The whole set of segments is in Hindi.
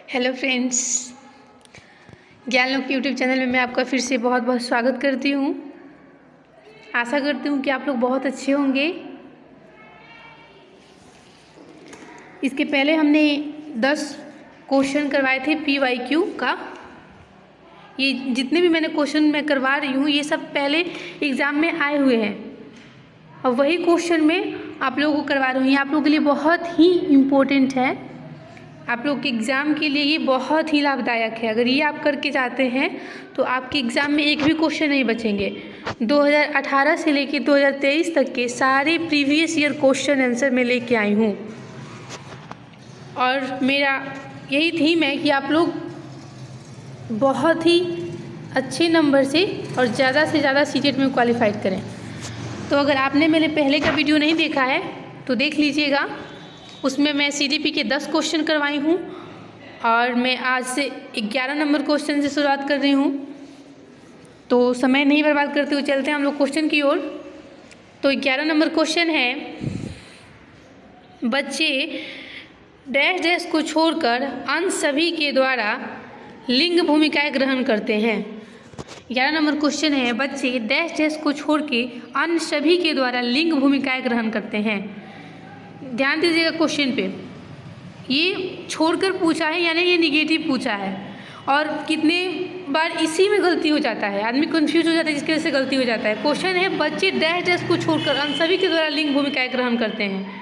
हेलो फ्रेंड्स, ज्ञान लोक यूट्यूब चैनल में मैं आपका फिर से बहुत बहुत स्वागत करती हूँ। आशा करती हूँ कि आप लोग बहुत अच्छे होंगे। इसके पहले हमने 10 क्वेश्चन करवाए थे PYQ का। ये जितने भी मैंने क्वेश्चन मैं करवा रही हूँ ये सब पहले एग्ज़ाम में आए हुए हैं और वही क्वेश्चन में आप लोगों को करवा रही हूँ। ये आप लोगों के लिए बहुत ही इम्पोर्टेंट है, आप लोग के एग्ज़ाम के लिए ये बहुत ही लाभदायक है। अगर ये आप करके जाते हैं तो आपके एग्ज़ाम में एक भी क्वेश्चन नहीं बचेंगे। 2018 से लेकर 2023 तक के सारे प्रीवियस ईयर क्वेश्चन आंसर मैं लेके आई हूँ और मेरा यही थीम है कि आप लोग बहुत ही अच्छे नंबर से और ज़्यादा से ज़्यादा सीटेट में क्वालिफाइड करें। तो अगर आपने मेरे पहले का वीडियो नहीं देखा है तो देख लीजिएगा, उसमें मैं CDP के 10 क्वेश्चन करवाई हूँ और मैं आज से 11 नंबर क्वेश्चन से शुरुआत कर रही हूँ। तो समय नहीं बर्बाद करते हुए चलते हैं हम लोग क्वेश्चन की ओर। तो 11 नंबर क्वेश्चन है, बच्चे डैश डैश को छोड़कर अन्य सभी के द्वारा लिंग भूमिकाएं ग्रहण करते हैं। 11 नंबर क्वेश्चन है, बच्चे डैश डैश को छोड़ के अन्य सभी के द्वारा लिंग भूमिकाएं ग्रहण करते हैं। ध्यान दीजिएगा क्वेश्चन पे, ये छोड़कर पूछा है यानी ये निगेटिव पूछा है और कितने बार इसी में गलती हो जाता है, आदमी कंफ्यूज हो जाता है जिसकी वजह से गलती हो जाता है। क्वेश्चन है, बच्चे डैश डैश को छोड़कर अन्य सभी के द्वारा लिंग भूमिकाएं ग्रहण करते हैं।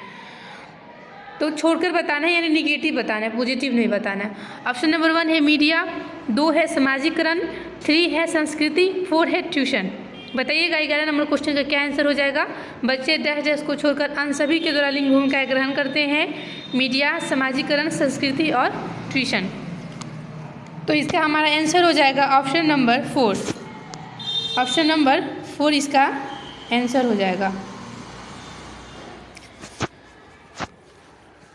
तो छोड़कर बताना है यानी निगेटिव बताना है, पॉजिटिव नहीं बताना है। ऑप्शन नंबर 1 है मीडिया, 2 है समाजीकरण, 3 है संस्कृति, 4 है ट्यूशन। बताइएगा 11 नंबर क्वेश्चन का क्या आंसर हो जाएगा। बच्चे डैश डैश को छोड़कर अन्य सभी के द्वारा लिंग भूमिकाएं ग्रहण करते हैं, मीडिया, समाजीकरण, संस्कृति और ट्यूशन। तो इसका हमारा आंसर हो जाएगा ऑप्शन नंबर 4। ऑप्शन नंबर 4 इसका आंसर हो जाएगा।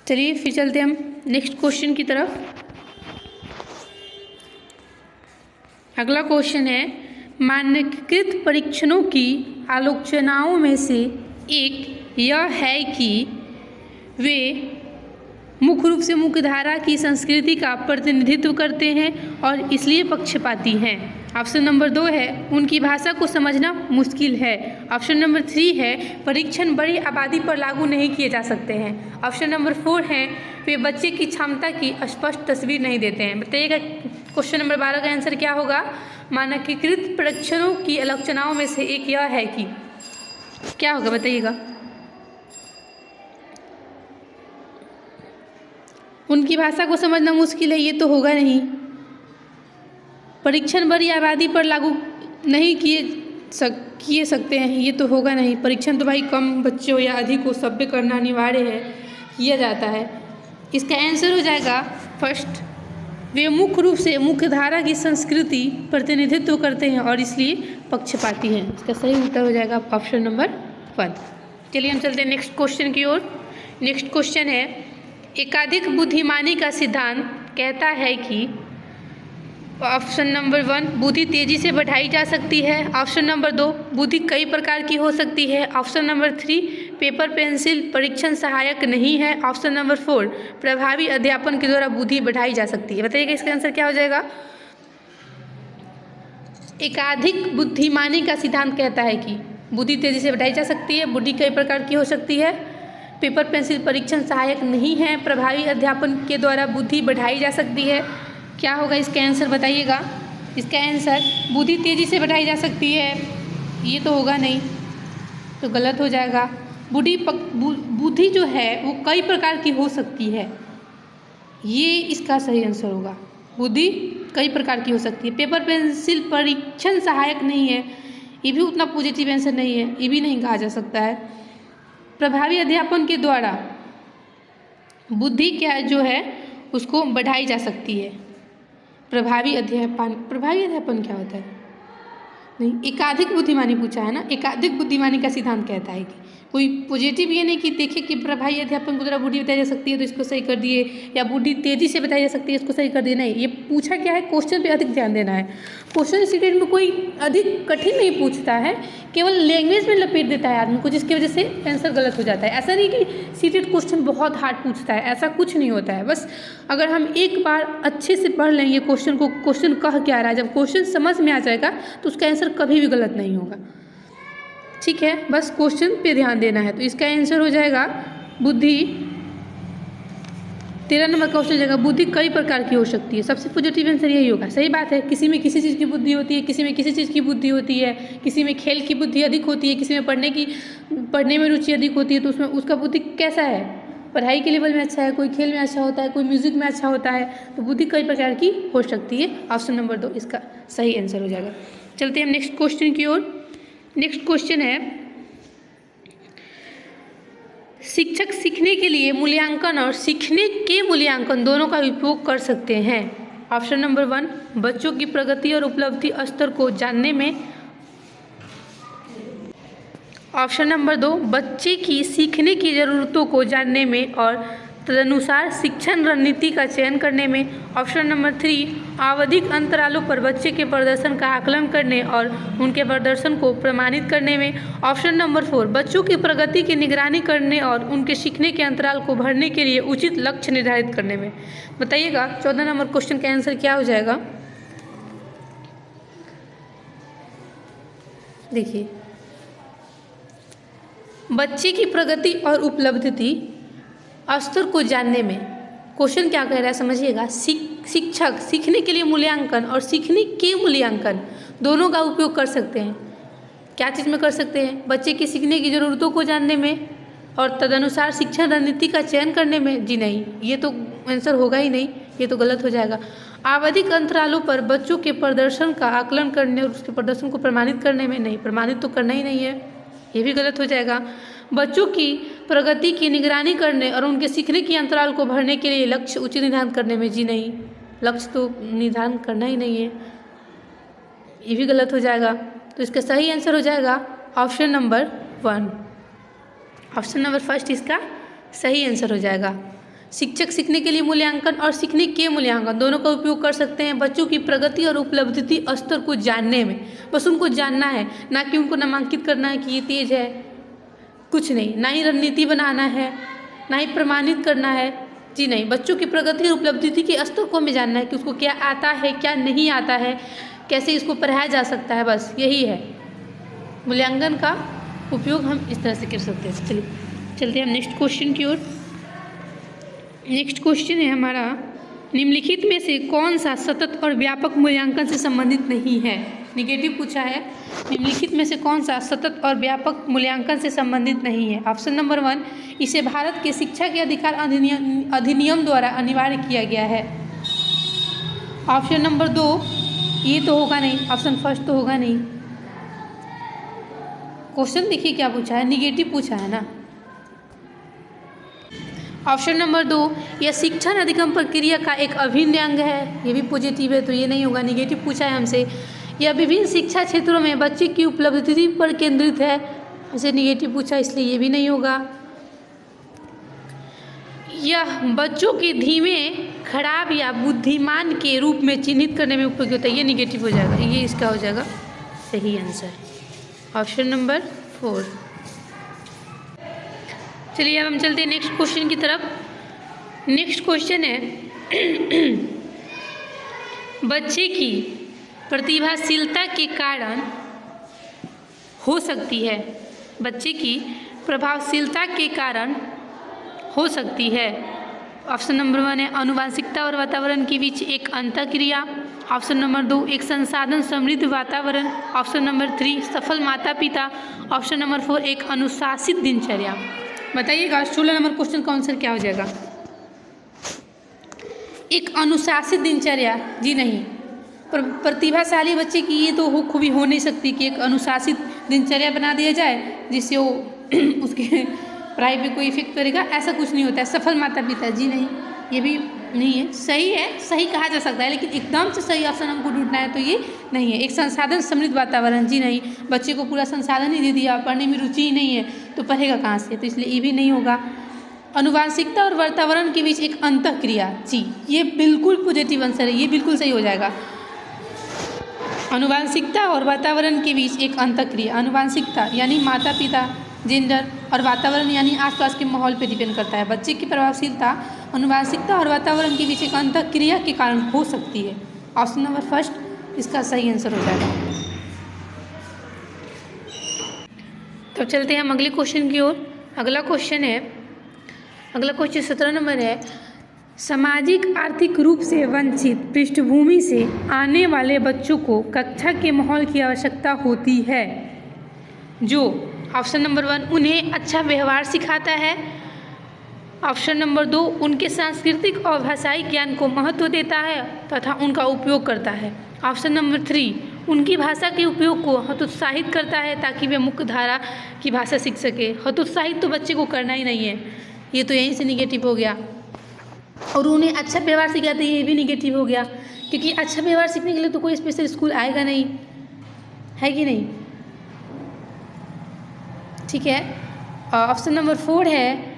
चलिए फिर चलते हम नेक्स्ट क्वेश्चन की तरफ। अगला क्वेश्चन है, मानकीकृत परीक्षणों की आलोचनाओं में से एक यह है कि वे मुख्य रूप से मुख्यधारा की संस्कृति का प्रतिनिधित्व करते हैं और इसलिए पक्षपाती हैं। ऑप्शन नंबर 2 है, उनकी भाषा को समझना मुश्किल है। ऑप्शन नंबर 3 है, परीक्षण बड़ी आबादी पर लागू नहीं किए जा सकते हैं। ऑप्शन नंबर 4 है, वे बच्चे की क्षमता की स्पष्ट तस्वीर नहीं देते हैं। बताइएगा क्वेश्चन नंबर 12 का आंसर क्या होगा। मानकीकृत परीक्षणों की आलोचनाओं में से एक यह है कि क्या होगा, बताइएगा। उनकी भाषा को समझना मुश्किल है, ये तो होगा नहीं। परीक्षण बड़ी आबादी पर लागू नहीं किए सकते हैं, ये तो होगा नहीं। परीक्षण तो भाई कम बच्चों या अधिक को सभ्य करना अनिवार्य है, किया जाता है। इसका आंसर हो जाएगा फर्स्ट, वे मुख्य रूप से मुख्यधारा की संस्कृति प्रतिनिधित्व करते हैं और इसलिए पक्षपाती हैं। इसका सही उत्तर हो जाएगा ऑप्शन नंबर 1। चलिए हम चलते हैं नेक्स्ट क्वेश्चन की ओर। नेक्स्ट क्वेश्चन है, एकाधिक बुद्धिमानी का सिद्धांत कहता है कि ऑप्शन नंबर 1 बुद्धि तेजी से बढ़ाई जा सकती है। ऑप्शन नंबर 2 बुद्धि कई प्रकार की हो सकती है। ऑप्शन नंबर 3 पेपर पेंसिल परीक्षण सहायक नहीं है। ऑप्शन नंबर 4 प्रभावी अध्यापन के द्वारा बुद्धि बढ़ाई जा सकती है। बताइएगा इसका आंसर क्या हो जाएगा। एकाधिक बुद्धिमानी का सिद्धांत कहता है कि बुद्धि तेजी से बढ़ाई जा सकती है, बुद्धि कई प्रकार की हो सकती है, पेपर पेंसिल परीक्षण सहायक नहीं है, प्रभावी अध्यापन के द्वारा बुद्धि बढ़ाई जा सकती है। क्या होगा इसका आंसर, बताइएगा। इसका आंसर बुद्धि तेजी से बढ़ाई जा सकती है, ये तो होगा नहीं, तो गलत हो जाएगा। बुद्धि जो है वो कई प्रकार की हो सकती है, ये इसका सही आंसर होगा। बुद्धि कई प्रकार की हो सकती है। पेपर पेंसिल परीक्षण सहायक नहीं है, ये भी उतना पॉजिटिव आंसर नहीं है, ये भी नहीं कहा जा सकता है। प्रभावी अध्यापन के द्वारा बुद्धि क्या जो है उसको बढ़ाई जा सकती है। प्रभावी अध्यापन क्या होता है, नहीं, एकाधिक बुद्धिमानी पूछा है ना। एकाधिक बुद्धिमानी का सिद्धांत कहता है कि कोई पॉजिटिव ये नहीं कि देखे कि प्रभावी अध्यापन को द्वारा बुद्धि बताई जा सकती है तो इसको सही कर दिए, या बुद्धि तेजी से बताई जा सकती है इसको सही कर दिए। नहीं, ये पूछा क्या है, क्वेश्चन पे अधिक ध्यान देना है। क्वेश्चन सीटेट में कोई अधिक कठिन नहीं पूछता है, केवल लैंग्वेज में लपेट देता है आदमी को, जिसकी वजह से आंसर गलत हो जाता है। ऐसा नहीं कि सीटेट क्वेश्चन बहुत हार्ड पूछता है, ऐसा कुछ नहीं होता है। बस अगर हम एक बार अच्छे से पढ़ लेंगे क्वेश्चन को, क्वेश्चन कह क्या रहा है, जब क्वेश्चन समझ में आ जाएगा तो उसका आंसर कभी भी गलत नहीं होगा। ठीक है, बस क्वेश्चन पे ध्यान देना है। तो इसका आंसर हो जाएगा बुद्धि। 13 नंबर क्वेश्चन हो जाएगा, बुद्धि कई प्रकार की हो सकती है। सबसे पॉजिटिव आंसर यही होगा। सही बात है, किसी में किसी चीज़ की बुद्धि होती है, किसी में किसी चीज़ की बुद्धि होती है, किसी में खेल की बुद्धि अधिक होती है, किसी में पढ़ने में रुचि अधिक होती है, तो उसमें उसका बुद्धि कैसा है, पढ़ाई के लेवल में अच्छा है, कोई खेल में अच्छा होता है, कोई म्यूजिक में अच्छा होता है। तो बुद्धि कई प्रकार की हो सकती है। ऑप्शन नंबर 2 इसका सही आंसर हो जाएगा। चलते हैं हम नेक्स्ट क्वेश्चन की ओर। नेक्स्ट क्वेश्चन है, शिक्षक सीखने के लिए मूल्यांकन और सीखने के मूल्यांकन दोनों का उपयोग कर सकते हैं। ऑप्शन नंबर 1, बच्चों की प्रगति और उपलब्धि स्तर को जानने में। ऑप्शन नंबर 2, बच्चे की सीखने की ज़रूरतों को जानने में और तदनुसार शिक्षण रणनीति का चयन करने में। ऑप्शन नंबर 3, आवधिक अंतरालों पर बच्चे के प्रदर्शन का आकलन करने और उनके प्रदर्शन को प्रमाणित करने में। ऑप्शन नंबर 4, बच्चों की प्रगति की निगरानी करने और उनके सीखने के अंतराल को भरने के लिए उचित लक्ष्य निर्धारित करने में। बताइएगा 14 नंबर क्वेश्चन का आंसर क्या हो जाएगा। देखिए, बच्चे की प्रगति और उपलब्धि स्तर को जानने में क्वेश्चन क्या कह रहा है समझिएगा। शिक्षक सीखने के लिए मूल्यांकन और सीखने के मूल्यांकन दोनों का उपयोग कर सकते हैं। क्या चीज़ में कर सकते हैं, बच्चे की सीखने की ज़रूरतों को जानने में और तदनुसार शिक्षण रणनीति का चयन करने में। जी नहीं, ये तो आंसर होगा ही नहीं, ये तो गलत हो जाएगा। आवधिक अंतरालों पर बच्चों के प्रदर्शन का आकलन करने और उसके प्रदर्शन को प्रमाणित करने में। नहीं, प्रमाणित तो करना ही नहीं है, ये भी गलत हो जाएगा। बच्चों की प्रगति की निगरानी करने और उनके सीखने के अंतराल को भरने के लिए लक्ष्य उचित निर्धारण करने में। जी नहीं, लक्ष्य तो निर्धारण करना ही नहीं है, ये भी गलत हो जाएगा। तो इसका सही आंसर हो जाएगा ऑप्शन नंबर 1। ऑप्शन नंबर 1 इसका सही आंसर हो जाएगा। शिक्षक सीखने के लिए मूल्यांकन और सीखने के मूल्यांकन दोनों का उपयोग कर सकते हैं बच्चों की प्रगति और उपलब्धि स्तर को जानने में। बस उनको जानना है, ना कि उनको नामांकित करना है कि ये तेज है, कुछ नहीं। ना ही रणनीति बनाना है, ना ही प्रमाणित करना है। जी नहीं, बच्चों की प्रगति और उपलब्धि के स्तर को हमें जानना है कि उसको क्या आता है, क्या नहीं आता है, कैसे इसको पढ़ाया जा सकता है। बस यही है, मूल्यांकन का उपयोग हम इस तरह से कर सकते हैं। चलिए चलते हैं हम नेक्स्ट क्वेश्चन की ओर। नेक्स्ट क्वेश्चन है हमारा, निम्नलिखित में से कौन सा सतत और व्यापक मूल्यांकन से संबंधित नहीं है। निगेटिव पूछा है, निम्नलिखित में से कौन सा सतत और व्यापक मूल्यांकन से संबंधित नहीं है। ऑप्शन नंबर 1, इसे भारत के शिक्षा के अधिकार अधिनियम द्वारा अनिवार्य किया गया है। ऑप्शन नंबर 2, ये तो होगा नहीं, ऑप्शन फर्स्ट तो होगा नहीं। क्वेश्चन देखिए क्या पूछा है, निगेटिव पूछा है ना। ऑप्शन नंबर 2, यह शिक्षण अधिगम प्रक्रिया का एक अभिन्न अंग है, ये भी पॉजिटिव है तो ये नहीं होगा, निगेटिव पूछा है हमसे। यह विभिन्न शिक्षा क्षेत्रों में बच्चे की उपलब्धि पर केंद्रित है, हमसे निगेटिव पूछा इसलिए ये भी नहीं होगा। यह बच्चों के धीमे, खराब या बुद्धिमान के रूप में चिन्हित करने में उपयोगी होता है, ये निगेटिव हो जाएगा, ये इसका हो जाएगा सही आंसर, ऑप्शन नंबर 4। चलिए अब हम चलते हैं नेक्स्ट क्वेश्चन की तरफ। नेक्स्ट क्वेश्चन है, बच्चे की प्रतिभाशीलता के कारण हो सकती है, बच्चे की प्रभावशीलता के कारण हो सकती है। ऑप्शन नंबर 1 है आनुवंशिकता और वातावरण के बीच एक अंतःक्रिया। ऑप्शन नंबर 2, एक संसाधन समृद्ध वातावरण। ऑप्शन नंबर 3, सफल माता पिता। ऑप्शन नंबर 4, एक अनुशासित दिनचर्या। बताइएगा 16 नंबर क्वेश्चन का आंसर क्या हो जाएगा। एक अनुशासित दिनचर्या, जी नहीं, प्रतिभाशाली बच्चे की ये तो खूबी हो नहीं सकती कि एक अनुशासित दिनचर्या बना दिया जाए जिससे वो उसके पढ़ाई पे कोई इफेक्ट करेगा, ऐसा कुछ नहीं होता है। सफल माता पिता, जी नहीं, ये भी नहीं है, सही है, सही कहा जा सकता है, लेकिन एकदम से सही ऑप्शन हमको ढूंढना है तो ये नहीं है। एक संसाधन समृद्ध वातावरण, जी नहीं, बच्चे को पूरा संसाधन ही दे दिया, पढ़ने में रुचि ही नहीं है तो पढ़ेगा कहाँ से, तो इसलिए ये भी नहीं होगा। अनुवांशिकता और वातावरण के बीच एक अंतःक्रिया, जी ये बिल्कुल पॉजिटिव आंसर है, ये बिल्कुल सही हो जाएगा। अनुवांशिकता और वातावरण के बीच एक अंतःक्रिया, अनुवांशिकता यानी माता पिता, जेंडर, और वातावरण यानी आसपास के माहौल पे डिपेंड करता है। बच्चे की प्रभावशीलता अनुवांशिकता और वातावरण के बीच एक अंतःक्रिया के कारण हो सकती है। ऑप्शन नंबर फर्स्ट इसका सही आंसर हो जाएगा। तो चलते हैं हम अगले क्वेश्चन की ओर। अगला क्वेश्चन 17 नंबर है, सामाजिक आर्थिक रूप से वंचित पृष्ठभूमि से आने वाले बच्चों को कक्षा के माहौल की आवश्यकता होती है जो, ऑप्शन नंबर 1 उन्हें अच्छा व्यवहार सिखाता है, ऑप्शन नंबर 2 उनके सांस्कृतिक और भाषाई ज्ञान को महत्व देता है तथा उनका उपयोग करता है, ऑप्शन नंबर 3 उनकी भाषा के उपयोग को हतोत्साहित करता है ताकि वे मुख्य धारा की भाषा सीख सके। हतोत्साहित तो बच्चे को करना ही नहीं है, ये तो यहीं से निगेटिव हो गया। और उन्हें अच्छा व्यवहार सिखाते हैं, ये भी निगेटिव हो गया, क्योंकि अच्छा व्यवहार सीखने के लिए तो कोई स्पेशल स्कूल आएगा नहीं, है कि नहीं। ठीक है, ऑप्शन नंबर 4 है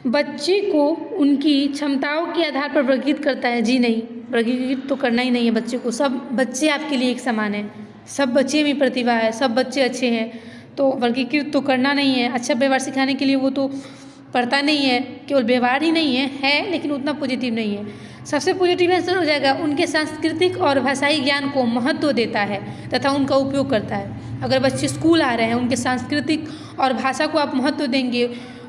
बच्चे को उनकी क्षमताओं के आधार पर वर्गीकृत करता है, जी नहीं, वर्गीकृत तो करना ही नहीं है बच्चे को। सब बच्चे आपके लिए एक समान है, सब बच्चे में प्रतिभा है, सब बच्चे अच्छे हैं, तो वर्गीकृत तो करना नहीं है। अच्छा व्यवहार सिखाने के लिए वो तो पढ़ता नहीं है, केवल व्यवहार ही नहीं है लेकिन उतना पॉजिटिव नहीं है। सबसे पॉजिटिव आंसर हो जाएगा उनके सांस्कृतिक और भाषाई ज्ञान को महत्व देता है तथा उनका उपयोग करता है। अगर बच्चे स्कूल आ रहे हैं, उनके सांस्कृतिक और भाषा को आप महत्व देंगे,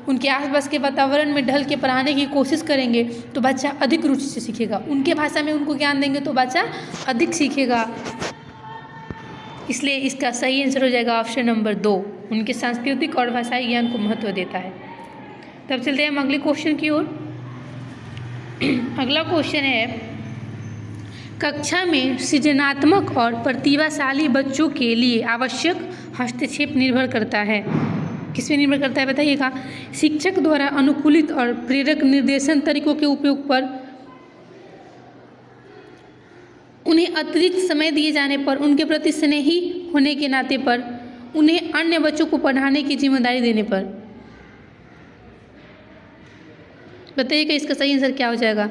उनके आसपास के वातावरण में ढल के पढ़ाने की कोशिश करेंगे तो बच्चा अधिक रुचि से सीखेगा। उनके भाषा में उनको ज्ञान देंगे तो बच्चा अधिक सीखेगा। इसलिए इसका सही आंसर हो जाएगा ऑप्शन नंबर 2, उनके सांस्कृतिक और भाषाई ज्ञान को महत्व देता है। तब चलते हैं हम अगले क्वेश्चन की ओर। अगला क्वेश्चन है, कक्षा में सृजनात्मक और प्रतिभाशाली बच्चों के लिए आवश्यक हस्तक्षेप निर्भर करता है, किस पे निर्भर करता है बताइएगा। शिक्षक द्वारा अनुकूलित और प्रेरक निर्देशन तरीकों के उपयोग पर, उन्हें अतिरिक्त समय दिए जाने पर, उनके प्रति स्नेही होने के नाते पर, उन्हें अन्य बच्चों को पढ़ाने की जिम्मेदारी देने पर। बताइएगा इसका सही आंसर क्या हो जाएगा।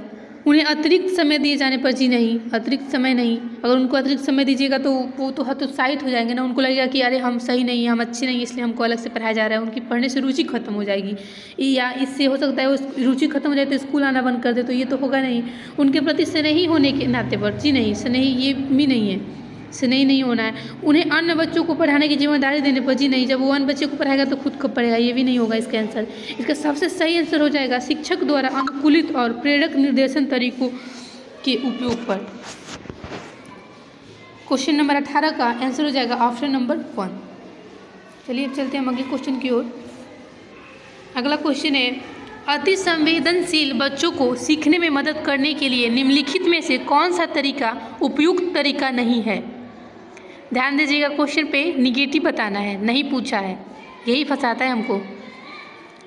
उन्हें अतिरिक्त समय दिए जाने पर, जी नहीं, अतिरिक्त समय नहीं। अगर उनको अतिरिक्त समय दीजिएगा तो वो तो हतोत्साहित हो जाएंगे ना, उनको लगेगा कि अरे हम सही नहीं हैं, हम अच्छे नहीं हैं, इसलिए हमको अलग से पढ़ाया जा रहा है। उनकी पढ़ने से रुचि खत्म हो जाएगी, या इससे हो सकता है वो रुचि खत्म हो जाए तो स्कूल आना बंद कर दे, तो ये तो होगा नहीं। उनके प्रति स्नेही होने के नाते पर, जी नहीं, स्नेही ये भी नहीं है, स्नेही नहीं होना है। उन्हें अन्य बच्चों को पढ़ाने की जिम्मेदारी देने पर, जी नहीं, जब वो अन्य बच्चे को पढ़ाएगा तो खुद कब पढ़ेगा, ये भी नहीं होगा इसका आंसर। इसका सबसे सही आंसर हो जाएगा शिक्षक द्वारा अनुकूलित और प्रेरक निर्देशन तरीकों के उपयोग पर। क्वेश्चन नंबर 18 का आंसर हो जाएगा ऑप्शन नंबर 1। चलिए अब चलते हैं हम अगले क्वेश्चन की ओर। अगला क्वेश्चन है, अति संवेदनशील बच्चों को सीखने में मदद करने के लिए निम्नलिखित में से कौन सा तरीका उपयुक्त तरीका नहीं है। ध्यान दीजिएगा, क्वेश्चन पे निगेटिव बताना है, नहीं पूछा है, यही फंसाता है हमको।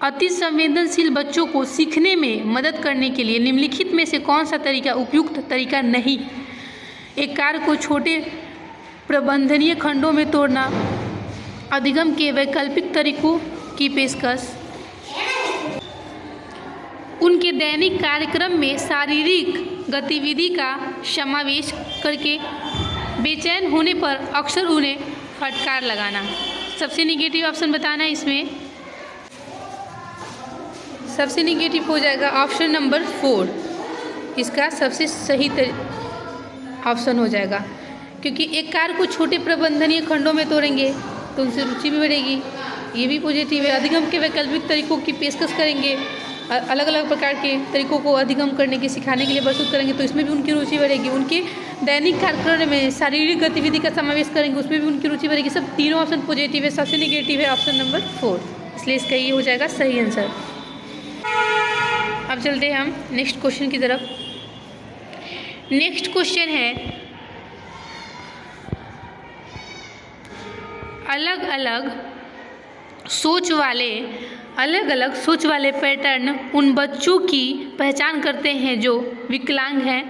अति संवेदनशील बच्चों को सीखने में मदद करने के लिए निम्नलिखित में से कौन सा तरीका उपयुक्त तरीका नहीं। एक कार्य को छोटे प्रबंधनीय खंडों में तोड़ना, अधिगम के वैकल्पिक तरीकों की पेशकश, उनके दैनिक कार्यक्रम में शारीरिक गतिविधि का समावेश करके बेचैन होने पर अक्सर उन्हें फटकार लगाना। सबसे निगेटिव ऑप्शन बताना है इसमें, सबसे निगेटिव हो जाएगा ऑप्शन नंबर 4, इसका सबसे सही ऑप्शन हो जाएगा। क्योंकि एक कार्य को छोटे प्रबंधनीय खंडों में तोड़ेंगे तो उनसे रुचि भी बढ़ेगी, ये भी पॉजिटिव है। अधिगम के वैकल्पिक तरीकों की पेशकश करेंगे, अलग अलग प्रकार के तरीकों को अधिगम करने के सिखाने के लिए प्रस्तुत करेंगे तो इसमें भी उनकी रुचि बढ़ेगी। उनके दैनिक कार्यक्रम में शारीरिक गतिविधि का समावेश करेंगे, उसमें भी उनकी रुचि बढ़ेगी। सब तीनों ऑप्शन पॉजिटिव है, सबसे निगेटिव है ऑप्शन नंबर 4, इसलिए इसका ये हो जाएगा सही आंसर। अब चलते हैं हम नेक्स्ट क्वेश्चन की तरफ। नेक्स्ट क्वेश्चन है, अलग अलग सोच वाले अलग अलग सोच वाले पैटर्न उन बच्चों की पहचान करते हैं जो विकलांग हैं,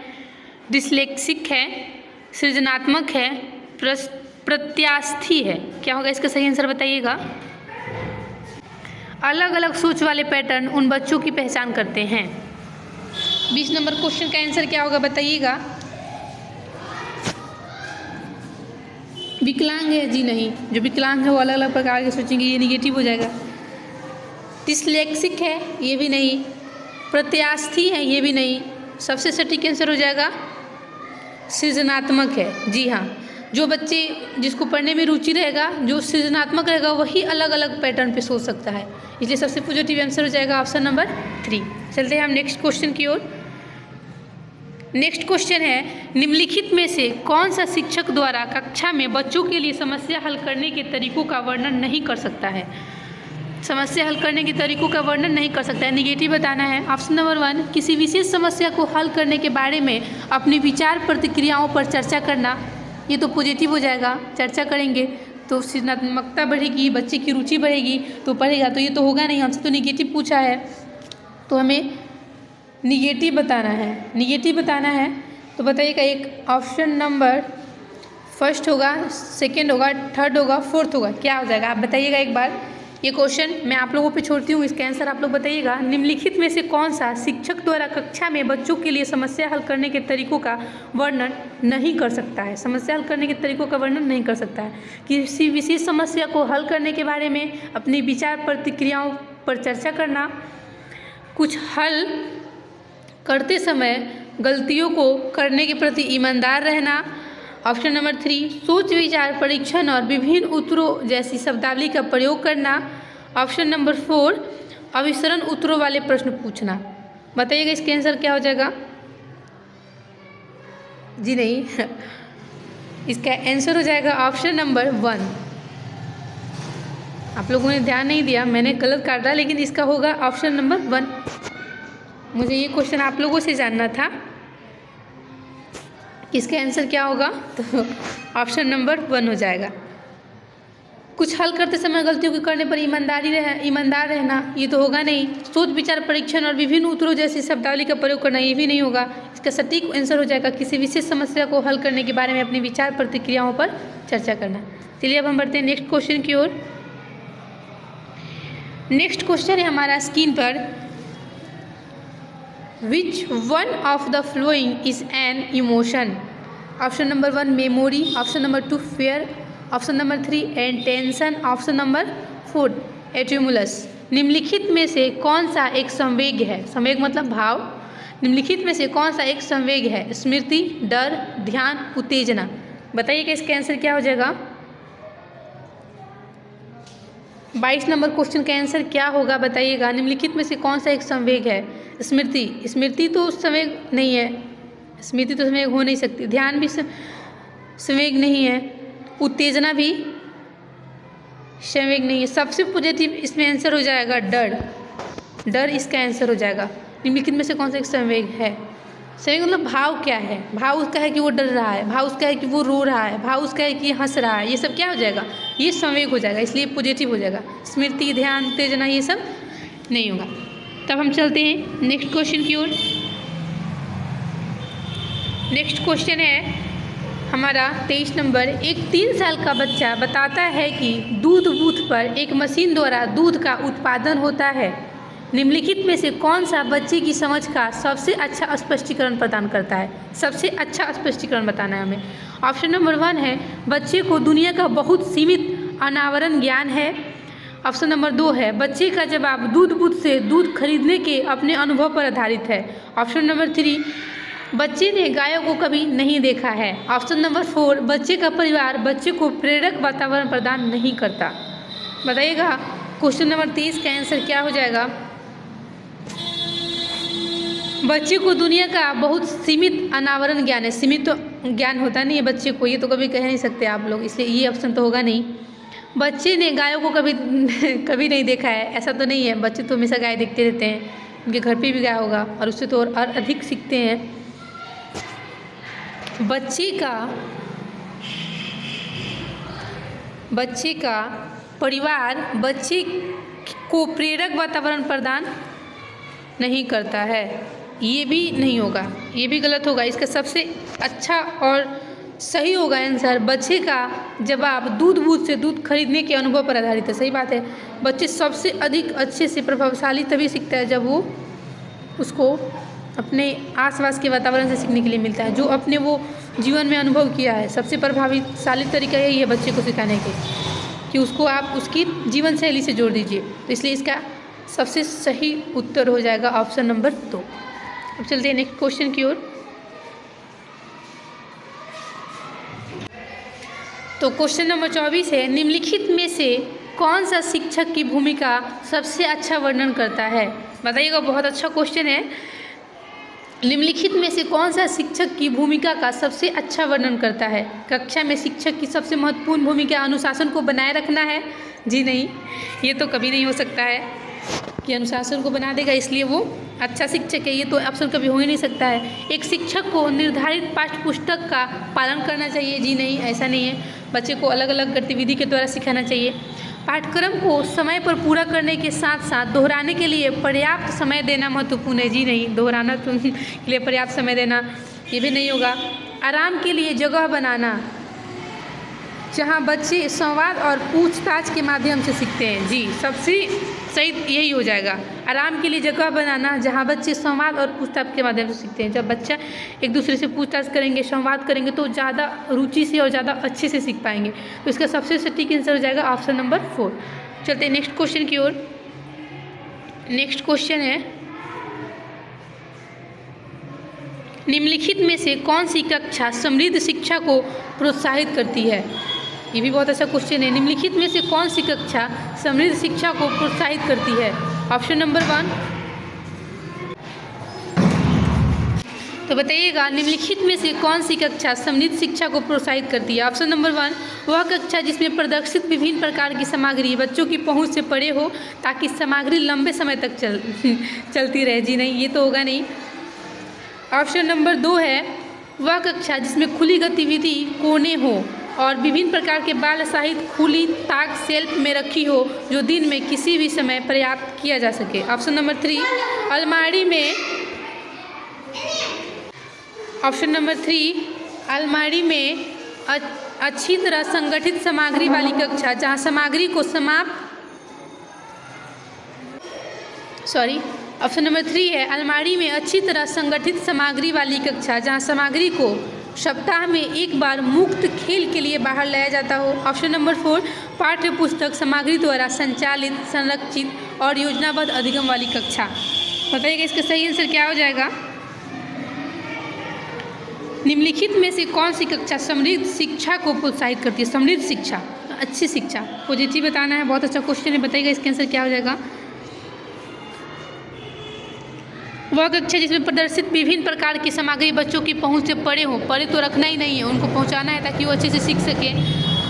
डिस्लेक्सिक है, सृजनात्मक है, प्रत्यास्थी है। क्या होगा इसका सही आंसर बताइएगा। अलग अलग सोच वाले पैटर्न उन बच्चों की पहचान करते हैं। 20 नंबर क्वेश्चन का आंसर क्या होगा बताइएगा। विकलांग है जी नहीं, जो विकलांग है वो अलग अलग प्रकार के सोचेंगे, ये निगेटिव हो जाएगा। डिस्लेक्सिक है ये भी नहीं, प्रत्यास्थी है ये भी नहीं, सबसे सटीक आंसर हो जाएगा सृजनात्मक है। जी हाँ, जो बच्चे जिसको पढ़ने में रुचि रहेगा, जो सृजनात्मक रहेगा, वही अलग अलग पैटर्न पे सोच सकता है, इसलिए सबसे पॉजिटिव आंसर हो जाएगा ऑप्शन नंबर 3। चलते हैं हम नेक्स्ट क्वेश्चन की ओर। नेक्स्ट क्वेश्चन है, निम्नलिखित में से कौन सा शिक्षक द्वारा कक्षा में बच्चों के लिए समस्या हल करने के तरीकों का वर्णन नहीं कर सकता है। समस्या हल करने के तरीकों का वर्णन नहीं कर सकता है, निगेटिव बताना है। ऑप्शन नंबर 1, किसी विशेष समस्या को हल करने के बारे में अपनी विचार प्रतिक्रियाओं पर चर्चा करना, ये तो पॉजिटिव हो जाएगा। चर्चा करेंगे तो सृजनात्मकता बढ़ेगी, बच्चे की रुचि बढ़ेगी तो पढ़ेगा, तो ये तो होगा नहीं, हमसे तो निगेटिव पूछा है तो हमें निगेटिव बताना है। निगेटिव बताना है तो बताइएगा, एक ऑप्शन नंबर फर्स्ट होगा, सेकंड होगा, थर्ड होगा, फोर्थ होगा, क्या हो जाएगा आप बताइएगा एक बार। ये क्वेश्चन मैं आप लोगों पे छोड़ती हूँ, इसका आंसर आप लोग बताइएगा। निम्नलिखित में से कौन सा शिक्षक द्वारा कक्षा में बच्चों के लिए समस्या हल करने के तरीकों का वर्णन नहीं कर सकता है। समस्या हल करने के तरीकों का वर्णन नहीं कर सकता है। किसी विशेष समस्या को हल करने के बारे में अपनी विचार प्रतिक्रियाओं पर चर्चा करना, कुछ हल करते समय गलतियों को करने के प्रति ईमानदार रहना। ऑप्शन नंबर 3, सोच विचार परीक्षण और विभिन्न उत्तरों जैसी शब्दावली का प्रयोग करना। ऑप्शन नंबर 4, अभिसरण उत्तरों वाले प्रश्न पूछना। बताइएगा इसका आंसर क्या हो जाएगा। जी नहीं, इसका आंसर हो जाएगा ऑप्शन नंबर 1। आप लोगों ने ध्यान नहीं दिया, मैंने गलत काटा, लेकिन इसका होगा ऑप्शन नंबर 1। मुझे ये क्वेश्चन आप लोगों से जानना था, इसका आंसर क्या होगा, तो ऑप्शन नंबर 1 हो जाएगा। कुछ हल करते समय गलतियों को करने पर ईमानदार रहना, ये तो होगा नहीं। सोच विचार परीक्षण और विभिन्न उत्तरों जैसी शब्दावली का प्रयोग करना, ये भी नहीं होगा। इसका सटीक आंसर हो जाएगा किसी विशेष समस्या को हल करने के बारे में अपनी विचार प्रतिक्रियाओं पर चर्चा करना। चलिए अब हम बढ़ते हैं नेक्स्ट क्वेश्चन की ओर। नेक्स्ट क्वेश्चन है हमारा स्क्रीन पर, Which one of the following is an emotion? Option number 1 memory, option number 2 fair, option number 3 intention, option number 4 एट्यूमुलस। निम्नलिखित में से कौन सा एक संवेग है। संवेग मतलब भाव। निम्नलिखित में से कौन सा एक संवेग है। स्मृति, डर, ध्यान, उत्तेजना। बताइए कि इसका आंसर क्या हो जाएगा। 22 नंबर क्वेश्चन का आंसर क्या होगा बताइएगा। निम्नलिखित में से कौन सा एक संवेग है। स्मृति, स्मृति तो संवेग नहीं है, स्मृति तो संवेग हो नहीं सकती। ध्यान भी संवेग नहीं है, उत्तेजना भी संवेग नहीं है। सबसे पॉजिटिव इसमें आंसर हो जाएगा डर। डर इसका आंसर हो जाएगा। निम्नलिखित में से कौन सा एक संवेग है। संवेग मतलब भाव क्या है। भाव उसका है कि वो डर रहा है, भाव उसका है कि वो रो रहा है, भाव उसका है कि हंस रहा है, ये सब क्या हो जाएगा, ये संवेग हो जाएगा, इसलिए पॉजिटिव हो जाएगा। स्मृति, ध्यान, उत्तेजना ये सब नहीं होगा। तब हम चलते हैं नेक्स्ट क्वेश्चन की ओर। नेक्स्ट क्वेश्चन है हमारा 23 नंबर। एक 3 साल का बच्चा बताता है कि दूध बूथ पर एक मशीन द्वारा दूध का उत्पादन होता है। निम्नलिखित में से कौन सा बच्चे की समझ का सबसे अच्छा स्पष्टीकरण प्रदान करता है। सबसे अच्छा स्पष्टीकरण बताना है हमें। ऑप्शन नंबर 1 है बच्चे को दुनिया का बहुत सीमित अनावरण ज्ञान है। ऑप्शन नंबर 2 है बच्चे का जवाब दूध बूथ से दूध खरीदने के अपने अनुभव पर आधारित है। ऑप्शन नंबर 3 बच्चे ने गायों को कभी नहीं देखा है। ऑप्शन नंबर 4 बच्चे का परिवार बच्चे को प्रेरक वातावरण प्रदान नहीं करता। बताइएगा क्वेश्चन नंबर 23 का आंसर क्या हो जाएगा। बच्चे को दुनिया का बहुत सीमित अनावरण ज्ञान है। सीमित तो ज्ञान होता नहीं है बच्चे को, ये तो कभी कह नहीं सकते आप लोग, इसलिए ये ऑप्शन तो होगा नहीं। बच्चे ने गायों को कभी नहीं देखा है, ऐसा तो नहीं है। बच्चे तो हमेशा गाय देखते रहते हैं, उनके घर पे भी गाय होगा और उससे तो और अधिक सीखते हैं। बच्चे का परिवार बच्चे को प्रेरक वातावरण प्रदान नहीं करता है। ये भी नहीं होगा, ये भी गलत होगा। इसका सबसे अच्छा और सही होगा आंसर, बच्चे का जवाब दूध बूथ से दूध खरीदने के अनुभव पर आधारित है। सही बात है, बच्चे सबसे अधिक अच्छे से प्रभावशाली तभी सीखता है जब वो उसको अपने आसपास के वातावरण से सीखने के लिए मिलता है, जो अपने वो जीवन में अनुभव किया है। सबसे प्रभावशाली तरीका यही है बच्चे को सिखाने के, कि उसको आप उसकी जीवन शैली से जोड़ दीजिए। तो इसलिए इसका सबसे सही उत्तर हो जाएगा ऑप्शन नंबर 2। अब चलते हैं नेक्स्ट क्वेश्चन की ओर। तो क्वेश्चन नंबर 24 है, निम्नलिखित में से कौन सा शिक्षक की भूमिका सबसे अच्छा वर्णन करता है? बताइएगा, बहुत अच्छा क्वेश्चन है। निम्नलिखित में से कौन सा शिक्षक की भूमिका का सबसे अच्छा वर्णन करता है? कक्षा में शिक्षक की सबसे महत्वपूर्ण भूमिका अनुशासन को बनाए रखना है? जी नहीं, ये तो कभी नहीं हो सकता है कि अनुशासन को बना देगा इसलिए वो अच्छा शिक्षक है, ये तो ऑप्शन कभी हो ही नहीं सकता है। एक शिक्षक को निर्धारित पाठ्य पुस्तक का पालन करना चाहिए? जी नहीं, ऐसा नहीं है। बच्चे को अलग अलग गतिविधि के द्वारा सिखाना चाहिए। पाठ्यक्रम को समय पर पूरा करने के साथ साथ दोहराने के लिए पर्याप्त समय देना महत्वपूर्ण है? जी नहीं, दोहराना के लिए पर्याप्त समय देना ये भी नहीं होगा। आराम के लिए जगह बनाना, जहाँ बच्चे संवाद और पूछताछ के माध्यम से सीखते हैं? जी, सबसे सही यही हो जाएगा। आराम के लिए जगह बनाना, जहाँ बच्चे संवाद और पूछताछ के माध्यम से सीखते हैं। जब बच्चा एक दूसरे से पूछताछ करेंगे, संवाद करेंगे तो ज़्यादा रुचि से और ज़्यादा अच्छे से सीख पाएंगे। तो इसका सबसे सटीक आंसर हो जाएगा ऑप्शन नंबर 4। चलते हैं नेक्स्ट क्वेश्चन की ओर। नेक्स्ट क्वेश्चन है, निम्नलिखित में से कौन सी कक्षा समृद्ध शिक्षा को प्रोत्साहित करती है? ये भी बहुत अच्छा क्वेश्चन है। निम्नलिखित में से कौन सी कक्षा समृद्ध शिक्षा को प्रोत्साहित करती है? Option number 1। तो बताइएगा, निम्नलिखित में से कौन सी कक्षा समृद्ध शिक्षा को प्रोत्साहित करती है? ऑप्शन नंबर 1, वह कक्षा जिसमें प्रदर्शित विभिन्न प्रकार की सामग्री बच्चों की पहुंच से परे हो ताकि सामग्री लंबे समय तक चलती रहे? जी नहीं, ये तो होगा नहीं। ऑप्शन नंबर 2 है, वह कक्षा जिसमें खुली गतिविधि कोने हो और विभिन्न प्रकार के बाल साहित्य खुली ताक शेल्फ में रखी हो, जो दिन में किसी भी समय प्राप्त किया जा सके। ऑप्शन नंबर 3, अलमारी में ऑप्शन नंबर 3, अलमारी में अच्छी तरह संगठित सामग्री वाली कक्षा, जहाँ सामग्री को ऑप्शन नंबर 3 है, अलमारी में अच्छी तरह संगठित सामग्री वाली कक्षा, जहाँ सामग्री को सप्ताह में एक बार मुक्त खेल के लिए बाहर लाया जाता हो। ऑप्शन नंबर 4, पाठ्य पुस्तक सामग्री द्वारा संचालित, संरक्षित और योजनाबद्ध अधिगम वाली कक्षा। बताइएगा इसका सही आंसर क्या हो जाएगा? निम्नलिखित में से कौन सी कक्षा समृद्ध शिक्षा को प्रोत्साहित करती है? समृद्ध शिक्षा, अच्छी शिक्षा, पॉजिटिव बताना है। बहुत अच्छा क्वेश्चन है, बताइएगा इसका आंसर क्या हो जाएगा? वह कक्षा जिसमें प्रदर्शित विभिन्न प्रकार की सामग्री बच्चों की पहुंच से परे हो। परे तो रखना ही नहीं है, उनको पहुंचाना है ताकि वो अच्छे से सीख सके।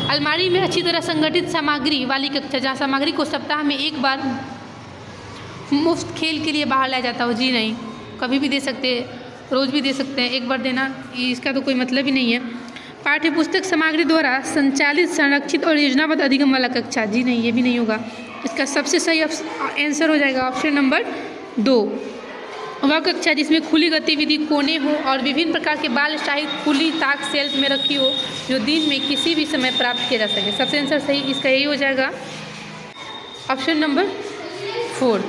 अलमारी में अच्छी तरह संगठित सामग्री वाली कक्षा, जहाँ सामग्री को सप्ताह में एक बार मुफ्त खेल के लिए बाहर लाया जाता हो। जी नहीं, कभी भी दे सकते हैं, रोज़ भी दे सकते हैं, एक बार देना इसका तो कोई मतलब ही नहीं है। पाठ्य पुस्तक सामग्री द्वारा संचालित, संरक्षित और योजनाबद्ध अधिगम वाला कक्षा। जी नहीं, ये भी नहीं होगा। इसका सबसे सही आंसर हो जाएगा ऑप्शन नंबर 2, वह कक्षा जिसमें खुली गतिविधि कोने हो और विभिन्न प्रकार के बाल साहित्य खुली ताक शेल्फ में रखी हो, जो दिन में किसी भी समय प्राप्त किया जा सके। सबसे आंसर सही इसका यही हो जाएगा ऑप्शन नंबर 4।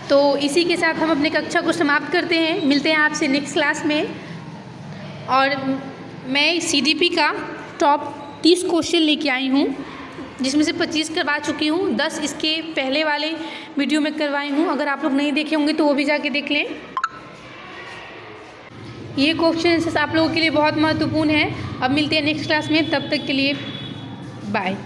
तो इसी के साथ हम अपने कक्षा को समाप्त करते हैं। मिलते हैं आपसे नेक्स्ट क्लास में। और मैं CDP का टॉप 30 क्वेश्चन लेके आई हूँ, जिसमें से 25 करवा चुकी हूँ, 10 इसके पहले वाले वीडियो में करवाई हूँ। अगर आप लोग नहीं देखे होंगे तो वो भी जाके देख लें। ये क्वेश्चन आप लोगों के लिए बहुत महत्वपूर्ण है। अब मिलते हैं नेक्स्ट क्लास में, तब तक के लिए बाय।